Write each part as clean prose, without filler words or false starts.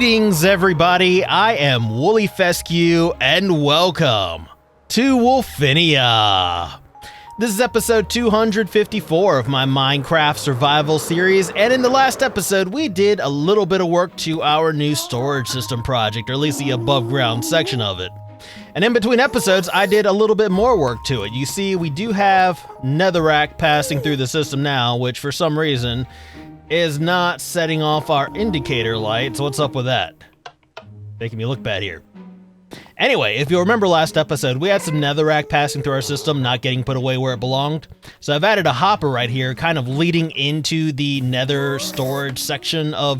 Greetings, everybody. I am Woolly Fescue, and welcome to Wolfinia. This is episode 254 of my Minecraft survival series, and in the last episode, we did a little bit of work to our new storage system project, or at least the above ground section of it. And in between episodes, I did a little bit more work to it. You see, we do have netherrack passing through the system now, which for some reason is not setting off our indicator lights. What's up with that? Making me look bad here. Anyway, if you'll remember last episode, we had some netherrack passing through our system, not getting put away where it belonged. So I've added a hopper right here, kind of leading into the nether storage section of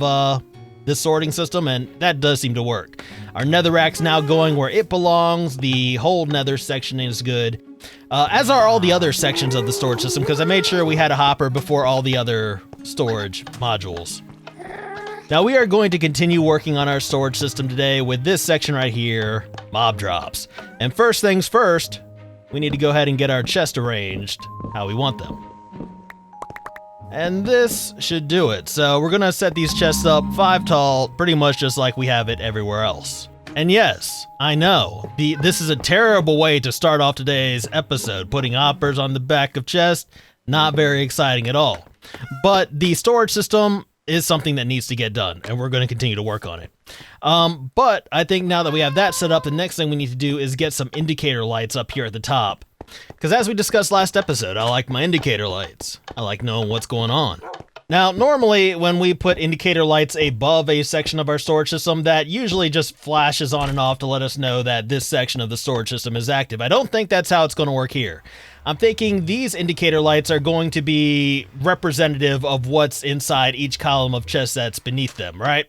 this sorting system, and that does seem to work. Our netherrack's now going where it belongs. The whole nether section is good, as are all the other sections of the storage system, because I made sure we had a hopper before all the other storage modules. Now we are going to continue working on our storage system today with this section right here, mob drops. And first things first, we need to go ahead and get our chest arranged how we want them. And this should do it. So we're gonna set these chests up 5 tall, pretty much just like we have it everywhere else. And yes, I know, this is a terrible way to start off today's episode, putting hoppers on the back of chests. Not very exciting at all. But the storage system is something that needs to get done, and we're going to continue to work on it. But I think now that we have that set up, the next thing we need to do is get some indicator lights up here at the top. Because as we discussed last episode, I like my indicator lights. I like knowing what's going on. Now, normally when we put indicator lights above a section of our storage system, that usually just flashes on and off to let us know that this section of the storage system is active. I don't think that's how it's going to work here. I'm thinking these indicator lights are going to be representative of what's inside each column of chests that's beneath them, right?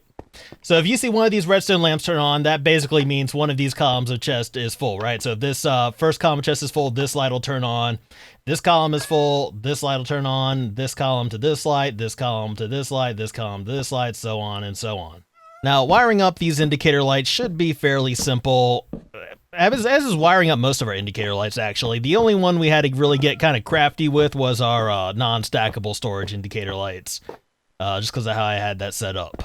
So if you see one of these redstone lamps turn on, that basically means one of these columns of chest is full, right? So if this first column of chest is full, this light will turn on. This column is full, this light will turn on. This column to this light, this column to this light, this column to this light, so on and so on. Now, wiring up these indicator lights should be fairly simple, as is wiring up most of our indicator lights, actually. The only one we had to really get kind of crafty with was our non-stackable storage indicator lights, just because of how I had that set up.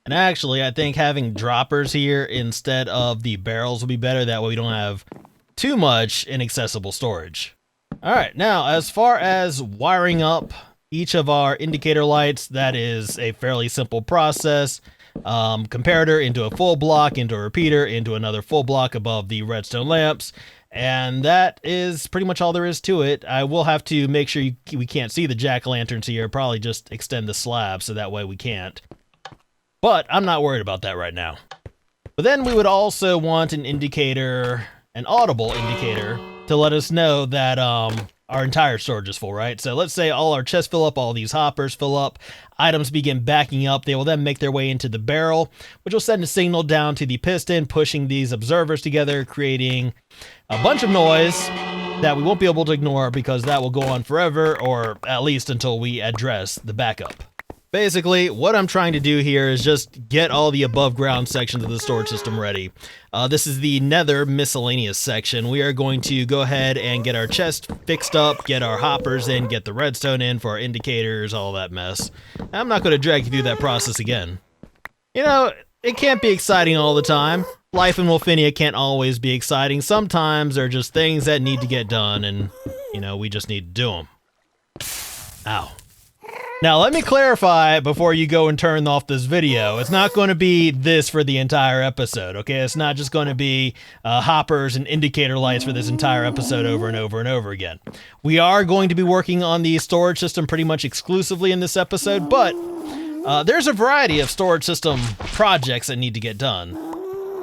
And actually, I think having droppers here instead of the barrels will be better. That way we don't have too much inaccessible storage. All right, now as far as wiring up each of our indicator lights, that is a fairly simple process. Comparator into a full block, into a repeater, into another full block above the redstone lamps. And that is pretty much all there is to it. I will have to make sure we can't see the jack-o'-lanterns here. Probably just extend the slab so that way we can't. But I'm not worried about that right now. But then we would also want an indicator, an audible indicator, to let us know that our entire storage is full, right? So let's say all our chests fill up, all these hoppers fill up, items begin backing up. They will then make their way into the barrel, which will send a signal down to the piston, pushing these observers together, creating a bunch of noise that we won't be able to ignore because that will go on forever, or at least until we address the backup. Basically, what I'm trying to do here is just get all the above ground sections of the storage system ready. This is the nether miscellaneous section. We are going to go ahead and get our chest fixed up, get our hoppers in, get the redstone in for our indicators, all that mess. I'm not going to drag you through that process again. You know, it can't be exciting all the time. Life in Wolfinia can't always be exciting. Sometimes there are just things that need to get done, and, you know, we just need to do them. Ow. Now, let me clarify before you go and turn off this video. It's not going to be this for the entire episode, okay? It's not just going to be hoppers and indicator lights for this entire episode over and over and over again. We are going to be working on the storage system pretty much exclusively in this episode, but there's a variety of storage system projects that need to get done,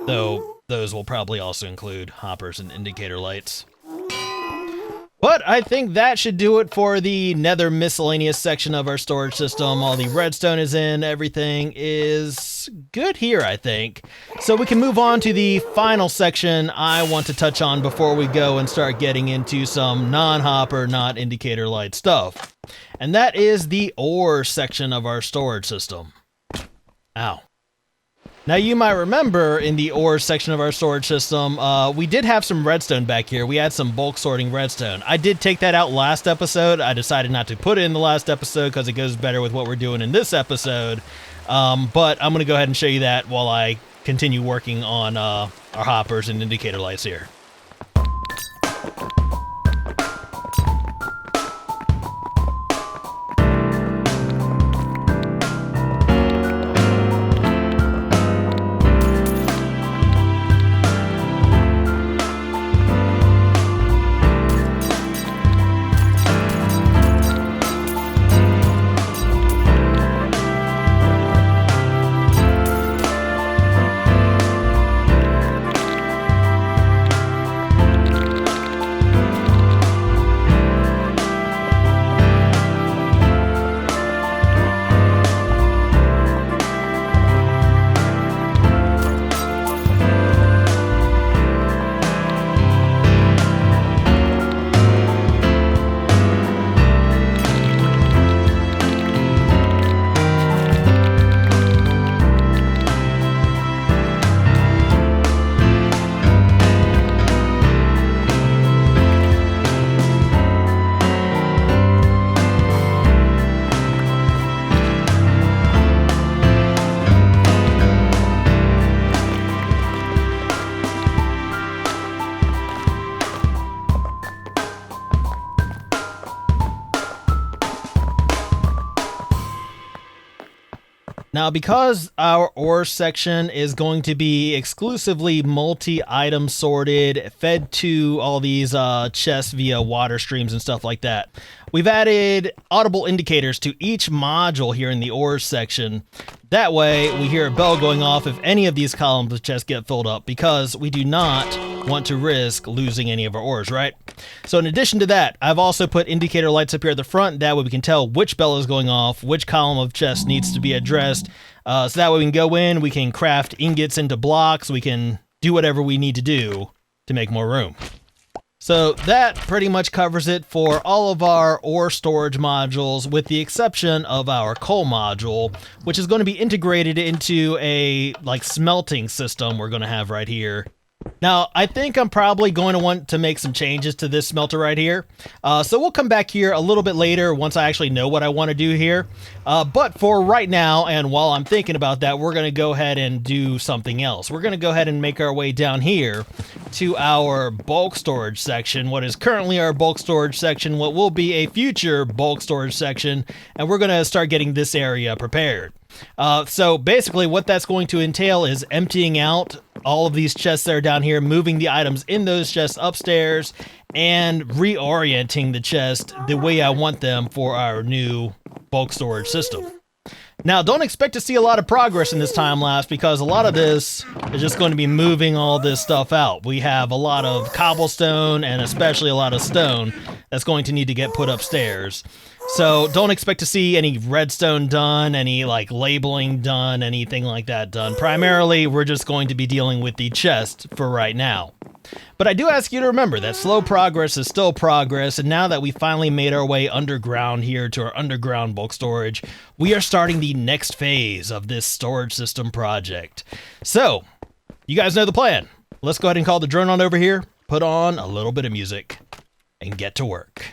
though those will probably also include hoppers and indicator lights. But I think that should do it for the nether miscellaneous section of our storage system. All the redstone is in, everything is good here, I think. So we can move on to the final section I want to touch on before we go and start getting into some non-hopper, not indicator light stuff. And that is the ore section of our storage system. Ow. Now, you might remember in the ore section of our storage system, we did have some redstone back here. We had some bulk sorting redstone. I did take that out last episode. I decided not to put it in the last episode because it goes better with what we're doing in this episode. But I'm going to go ahead and show you that while I continue working on our hoppers and indicator lights here. Now, because our ore section is going to be exclusively multi-item sorted, fed to all these chests via water streams and stuff like that, we've added audible indicators to each module here in the ore section. That way, we hear a bell going off if any of these columns of chests get filled up, because we do not want to risk losing any of our ores, right? So in addition to that, I've also put indicator lights up here at the front. That way we can tell which bell is going off, which column of chest needs to be addressed. So that way we can go in, we can craft ingots into blocks, we can do whatever we need to do to make more room. So that pretty much covers it for all of our ore storage modules, with the exception of our coal module, which is going to be integrated into a smelting system we're going to have right here. Now, I think I'm probably going to want to make some changes to this smelter right here. So we'll come back here a little bit later once I actually know what I want to do here. But for right now, and while I'm thinking about that, we're going to go ahead and do something else. We're going to go ahead and make our way down here to our bulk storage section, what is currently our bulk storage section, what will be a future bulk storage section, and we're going to start getting this area prepared. So basically what that's going to entail is emptying out all of these chests that are down here, moving the items in those chests upstairs, and reorienting the chest the way I want them for our new bulk storage system. Now, don't expect to see a lot of progress in this time lapse, because a lot of this is just going to be moving all this stuff out. We have a lot of cobblestone and especially a lot of stone that's going to need to get put upstairs. So don't expect to see any redstone done, any labeling done, anything like that done. Primarily, we're just going to be dealing with the chest for right now. But I do ask you to remember that slow progress is still progress, and now that we finally made our way underground here to our underground bulk storage, we are starting the next phase of this storage system project. So, you guys know the plan. Let's go ahead and call the drone on over here, put on a little bit of music, and get to work.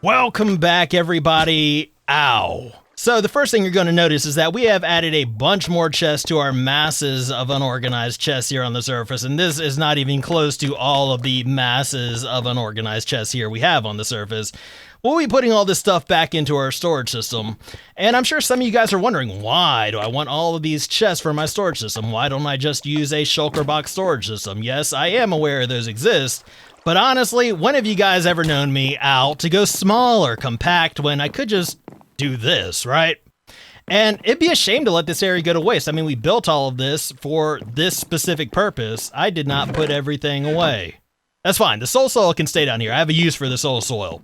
Welcome back, everybody. Ow. So the first thing you're going to notice is that we have added a bunch more chests to our masses of unorganized chests here on the surface, and this is not even close to all of the masses of unorganized chests here we have on the surface. We'll be putting all this stuff back into our storage system, and I'm sure some of you guys are wondering, why do I want all of these chests for my storage system? Why don't I just use a shulker box storage system? Yes, I am aware those exist. But honestly, when have you guys ever known me out to go small or compact when I could just do this, right? And it'd be a shame to let this area go to waste. I mean, we built all of this for this specific purpose. I did not put everything away. That's fine. The soul soil can stay down here. I have a use for the soul soil.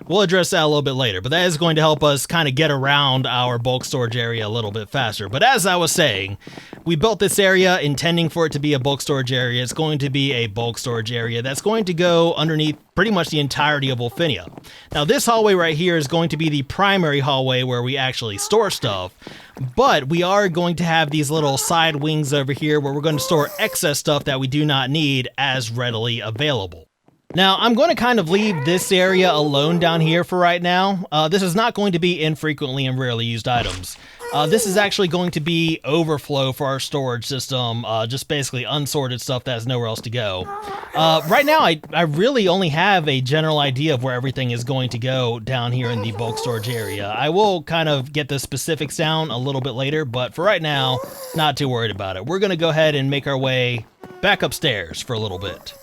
We'll address that a little bit later, but that is going to help us kind of get around our bulk storage area a little bit faster. But as I was saying, we built this area intending for it to be a bulk storage area. It's going to be a bulk storage area that's going to go underneath pretty much the entirety of Wolfinia. Now, this hallway right here is going to be the primary hallway where we actually store stuff, but we are going to have these little side wings over here where we're going to store excess stuff that we do not need as readily available. Now, I'm going to kind of leave this area alone down here for right now. This is not going to be infrequently and rarely used items. This is actually going to be overflow for our storage system, just basically unsorted stuff that has nowhere else to go. Right now, I really only have a general idea of where everything is going to go down here in the bulk storage area. I will kind of get the specifics down a little bit later, but for right now, not too worried about it. We're going to go ahead and make our way back upstairs for a little bit.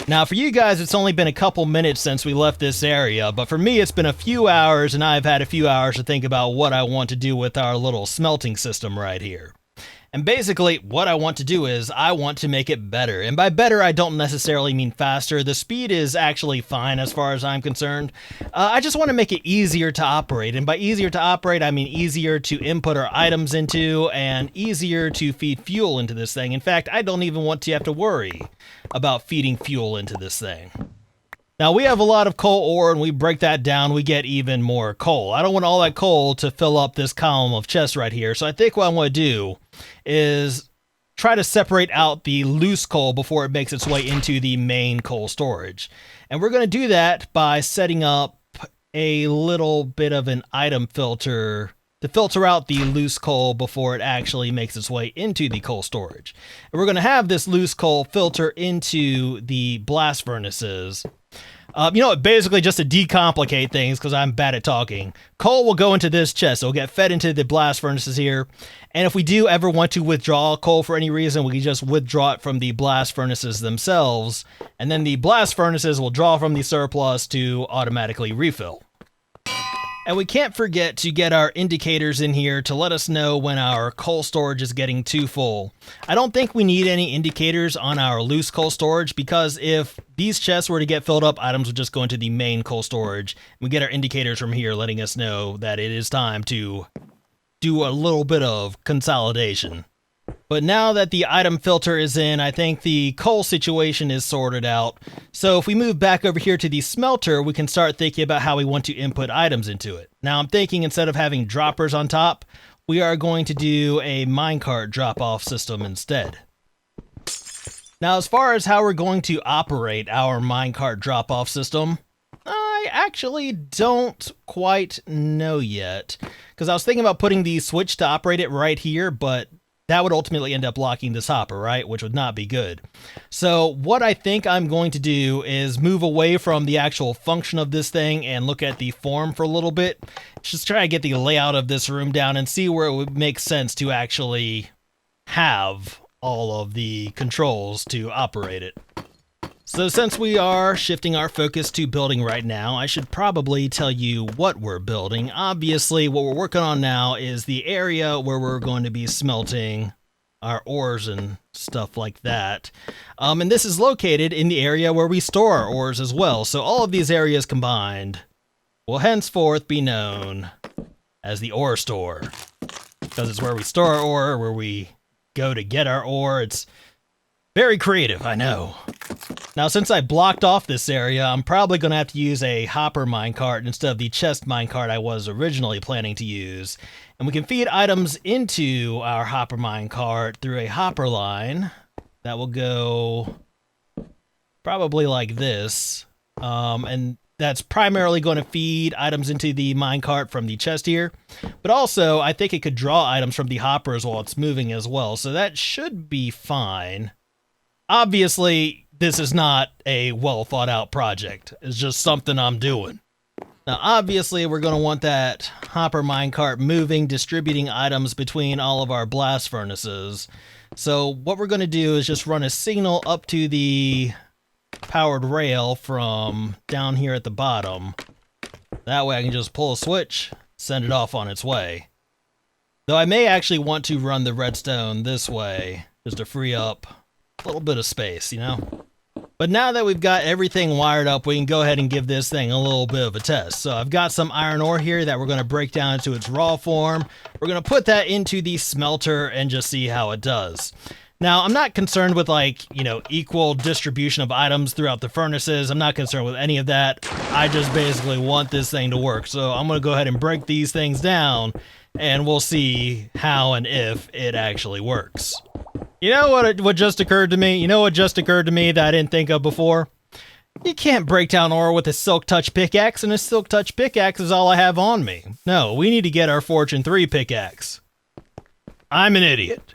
Now, for you guys, it's only been a couple minutes since we left this area, but for me, it's been a few hours, and I've had a few hours to think about what I want to do with our little smelting system right here. And basically, what I want to do is I want to make it better. And by better, I don't necessarily mean faster. The speed is actually fine as far as I'm concerned. I just want to make it easier to operate. And by easier to operate, I mean easier to input our items into and easier to feed fuel into this thing. In fact, I don't even want to have to worry about feeding fuel into this thing. Now, we have a lot of coal ore, and we break that down, we get even more coal. I don't want all that coal to fill up this column of chests right here, so I think what I want to do is try to separate out the loose coal before it makes its way into the main coal storage. And we're going to do that by setting up a little bit of an item filter to filter out the loose coal before it actually makes its way into the coal storage. And we're going to have this loose coal filter into the blast furnaces. Basically just to decomplicate things, because I'm bad at talking, coal will go into this chest. It'll get fed into the blast furnaces here. And if we do ever want to withdraw coal for any reason, we can just withdraw it from the blast furnaces themselves. And then the blast furnaces will draw from the surplus to automatically refill. And we can't forget to get our indicators in here to let us know when our coal storage is getting too full. I don't think we need any indicators on our loose coal storage, because if these chests were to get filled up, items would just go into the main coal storage. We get our indicators from here letting us know that it is time to do a little bit of consolidation. But now that the item filter is in, I think the coal situation is sorted out. So if we move back over here to the smelter, we can start thinking about how we want to input items into it. Now I'm thinking instead of having droppers on top, we are going to do a minecart drop-off system instead. Now, as far as how we're going to operate our minecart drop-off system, I actually don't quite know yet. Because I was thinking about putting the switch to operate it right here, but that would ultimately end up blocking this hopper, right? Which would not be good. So what I think I'm going to do is move away from the actual function of this thing and look at the form for a little bit. Just try to get the layout of this room down and see where it would make sense to actually have all of the controls to operate it. So since we are shifting our focus to building right now, I should probably tell you what we're building. Obviously, what we're working on now is the area where we're going to be smelting our ores and stuff like that. And this is located in the area where we store our ores as well. So all of these areas combined will henceforth be known as the ore store, because it's where we store our ore, where we go to get our ore. It's very creative, I know. Now, since I blocked off this area, I'm probably going to have to use a hopper minecart instead of the chest minecart I was originally planning to use. And we can feed items into our hopper minecart through a hopper line that will go probably like this. And that's primarily going to feed items into the minecart from the chest here. But also, I think it could draw items from the hoppers while it's moving as well. So that should be fine. Obviously, this is not a well thought out project. It's just something I'm doing. Now, obviously, we're going to want that hopper minecart moving, distributing items between all of our blast furnaces. So what we're going to do is just run a signal up to the powered rail from down here at the bottom. That way I can just pull a switch, send it off on its way. Though I may actually want to run the redstone this way, just to free up a little bit of space, you know? But now that we've got everything wired up, we can go ahead and give this thing a little bit of a test. So I've got some iron ore here that we're going to break down into its raw form. We're going to put that into the smelter and just see how it does. Now, I'm not concerned with, like, you know, equal distribution of items throughout the furnaces. I'm not concerned with any of that. I just basically want this thing to work. So I'm going to go ahead and break these things down, and we'll see how and if it actually works. You know what just occurred to me? You know what just occurred to me that I didn't think of before? You can't break down ore with a silk touch pickaxe, and a silk touch pickaxe is all I have on me. No, we need to get our Fortune 3 pickaxe. I'm an idiot.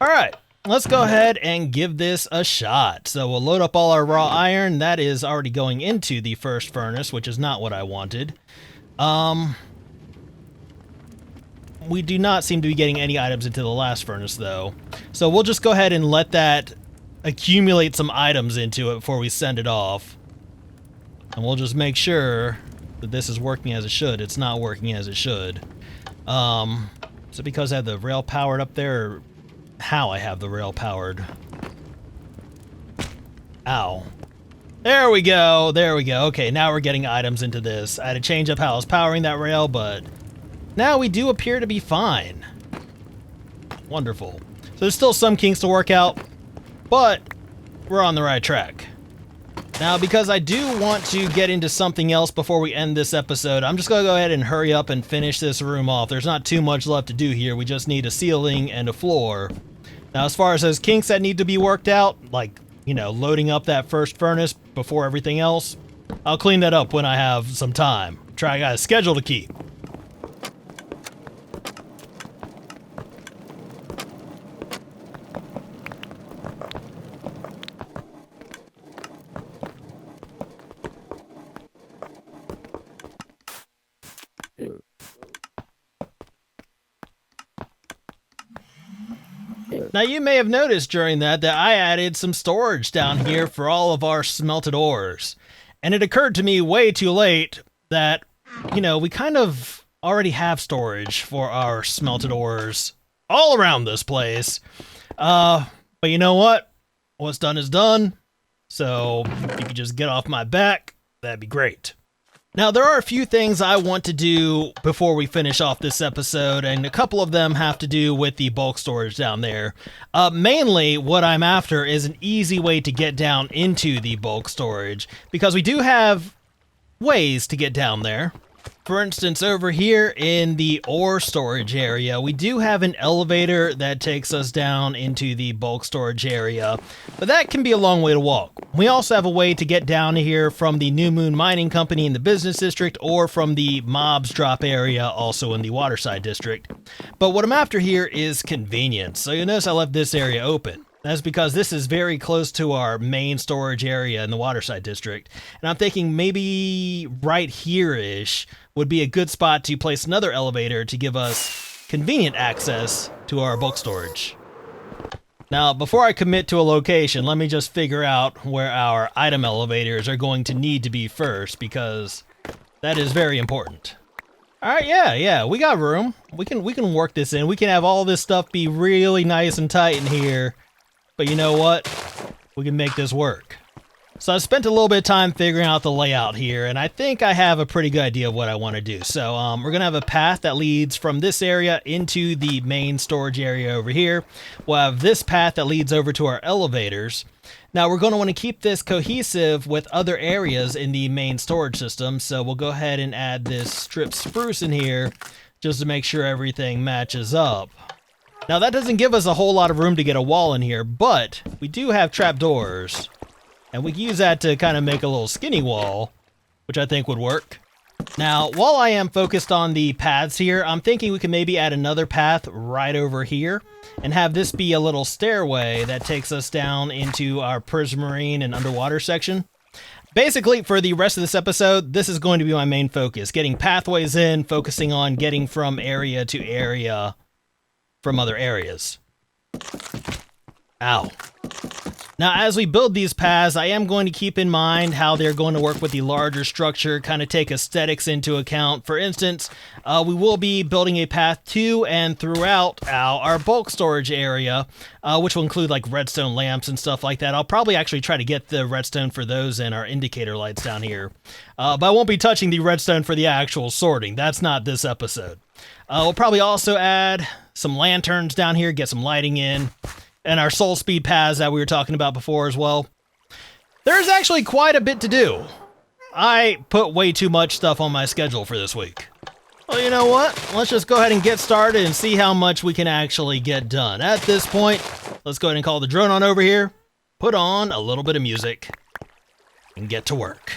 Alright, let's go ahead and give this a shot. So we'll load up all our raw iron. That is already going into the first furnace, which is not what I wanted. We do not seem to be getting any items into the last furnace, though. So we'll just go ahead and let that accumulate some items into it before we send it off. And we'll just make sure that this is working as it should. It's not working as it should. Is it because I have the rail powered up there, or how I have the rail powered? Ow. There we go, there we go. Okay, now we're getting items into this. I had to change up how I was powering that rail, but now we do appear to be fine. Wonderful. So there's still some kinks to work out, but we're on the right track. Now, because I do want to get into something else before we end this episode, I'm just going to go ahead and hurry up and finish this room off. There's not too much left to do here. We just need a ceiling and a floor. Now, as far as those kinks that need to be worked out, like, you know, loading up that first furnace before everything else, I'll clean that up when I have some time. I got a schedule to keep. Now, you may have noticed during that I added some storage down here for all of our smelted ores. And it occurred to me way too late that, you know, we kind of already have storage for our smelted ores all around this place. But you know what? What's done is done. So if you could just get off my back, that'd be great. Now, there are a few things I want to do before we finish off this episode, and a couple of them have to do with the bulk storage down there. Mainly, what I'm after is an easy way to get down into the bulk storage, because we do have ways to get down there. For instance, over here in the ore storage area, we do have an elevator that takes us down into the bulk storage area, but that can be a long way to walk. We also have a way to get down here from the New Moon Mining Company in the business district, or from the mobs drop area also in the waterside district. But what I'm after here is convenience. So you'll notice I left this area open. That's because this is very close to our main storage area in the waterside district. And I'm thinking maybe right here-ish would be a good spot to place another elevator to give us convenient access to our bulk storage. Now, before I commit to a location, let me just figure out where our item elevators are going to need to be first, because that is very important. All right, yeah, we got room. We can work this in. We can have all this stuff be really nice and tight in here. But you know what? We can make this work. So I spent a little bit of time figuring out the layout here, and I think I have a pretty good idea of what I want to do. So we're going to have a path that leads from this area into the main storage area over here. We'll have this path that leads over to our elevators. Now we're going to want to keep this cohesive with other areas in the main storage system, so we'll go ahead and add this strip spruce in here just to make sure everything matches up. Now that doesn't give us a whole lot of room to get a wall in here, but we do have trapdoors. And we can use that to kind of make a little skinny wall, which I think would work. Now, while I am focused on the paths here, I'm thinking we can maybe add another path right over here and have this be a little stairway that takes us down into our prismarine and underwater section. Basically, for the rest of this episode, this is going to be my main focus, getting pathways in, focusing on getting from area to area from other areas. Ow. Now, as we build these paths, I am going to keep in mind how they're going to work with the larger structure, kind of take aesthetics into account. For instance, we will be building a path to and throughout our bulk storage area, which will include like redstone lamps and stuff like that. I'll probably actually try to get the redstone for those and our indicator lights down here. But I won't be touching the redstone for the actual sorting. That's not this episode. We'll probably also add some lanterns down here, get some lighting in. And our soul speed paths that we were talking about before as well. There's actually quite a bit to do. I put way too much stuff on my schedule for this week. Well, you know what? Let's just go ahead and get started and see how much we can actually get done. At this point, let's go ahead and call the drone on over here, put on a little bit of music, and get to work.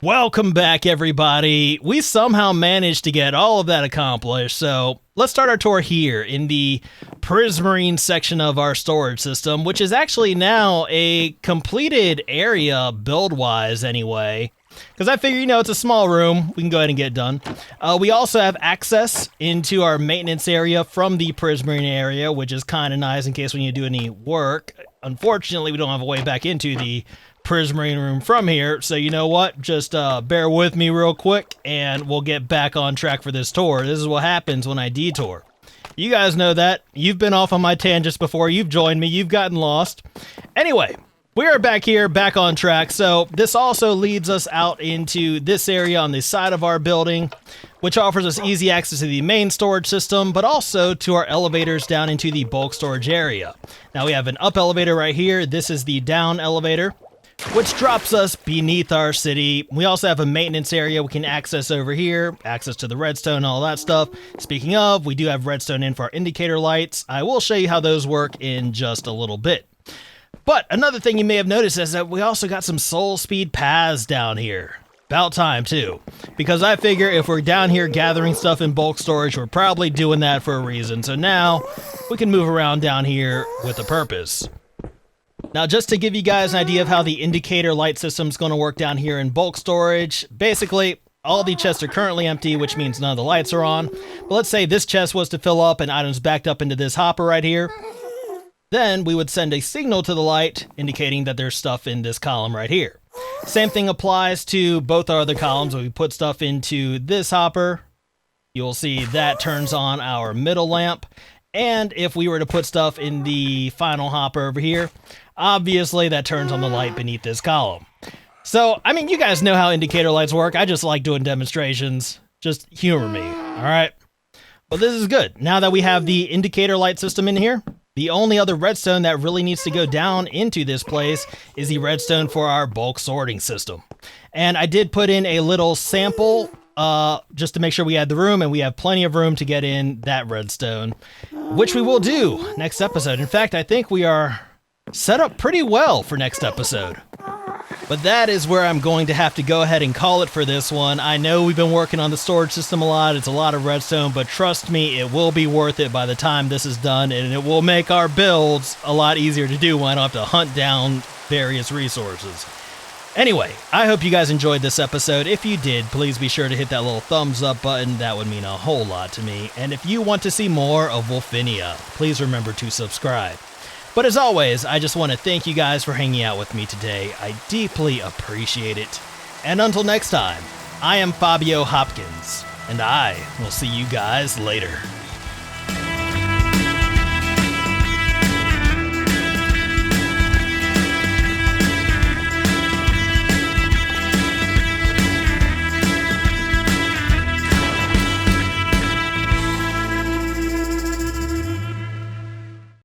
Welcome back, everybody. We somehow managed to get all of that accomplished, so let's start our tour here in the Prismarine section of our storage system, which is actually now a completed area build-wise anyway, because I figure, it's a small room. We can go ahead and get it done. We also have access into our maintenance area from the Prismarine area, which is kind of nice in case we need to do any work. Unfortunately, we don't have a way back into the Prismarine room from here, so you know what? Just bear with me real quick, and we'll get back on track for this tour. This is what happens when I detour. You guys know that. You've been off on my tangents before. You've joined me. You've gotten lost. Anyway, we are back here, back on track. So this also leads us out into this area on the side of our building, which offers us easy access to the main storage system, but also to our elevators down into the bulk storage area. Now we have an up elevator right here. This is the down elevator, which drops us beneath our city. We also have a maintenance area we can access over here, access to the redstone, all that stuff. Speaking of, we do have redstone in for our indicator lights. I will show you how those work in just a little bit. But another thing you may have noticed is that we also got some soul speed paths down here. About time too, because I figure if we're down here gathering stuff in bulk storage, we're probably doing that for a reason. So now we can move around down here with a purpose. Now, just to give you guys an idea of how the indicator light system is going to work down here in bulk storage, basically, all the chests are currently empty, which means none of the lights are on. But let's say this chest was to fill up and items backed up into this hopper right here. Then we would send a signal to the light indicating that there's stuff in this column right here. Same thing applies to both our other columns. When we put stuff into this hopper, you'll see that turns on our middle lamp. And if we were to put stuff in the final hopper over here, obviously that turns on the light beneath this column. So, I mean, you guys know how indicator lights work. I just like doing demonstrations. Just humor me, all right? Well, this is good. Now that we have the indicator light system in here, the only other redstone that really needs to go down into this place is the redstone for our bulk sorting system. And I did put in a little sample just to make sure we had the room, and we have plenty of room to get in that redstone, which we will do next episode. In fact, I think we are set up pretty well for next episode. But that is where I'm going to have to go ahead and call it for this one. I know we've been working on the storage system a lot. It's a lot of redstone, but trust me, it will be worth it by the time this is done, and it will make our builds a lot easier to do when I don't have to hunt down various resources. Anyway, I hope you guys enjoyed this episode. If you did, please be sure to hit that little thumbs up button. That would mean a whole lot to me. And if you want to see more of Wolfinia, please remember to subscribe. But as always, I just want to thank you guys for hanging out with me today. I deeply appreciate it. And until next time, I am Fabio Hopkins, and I will see you guys later.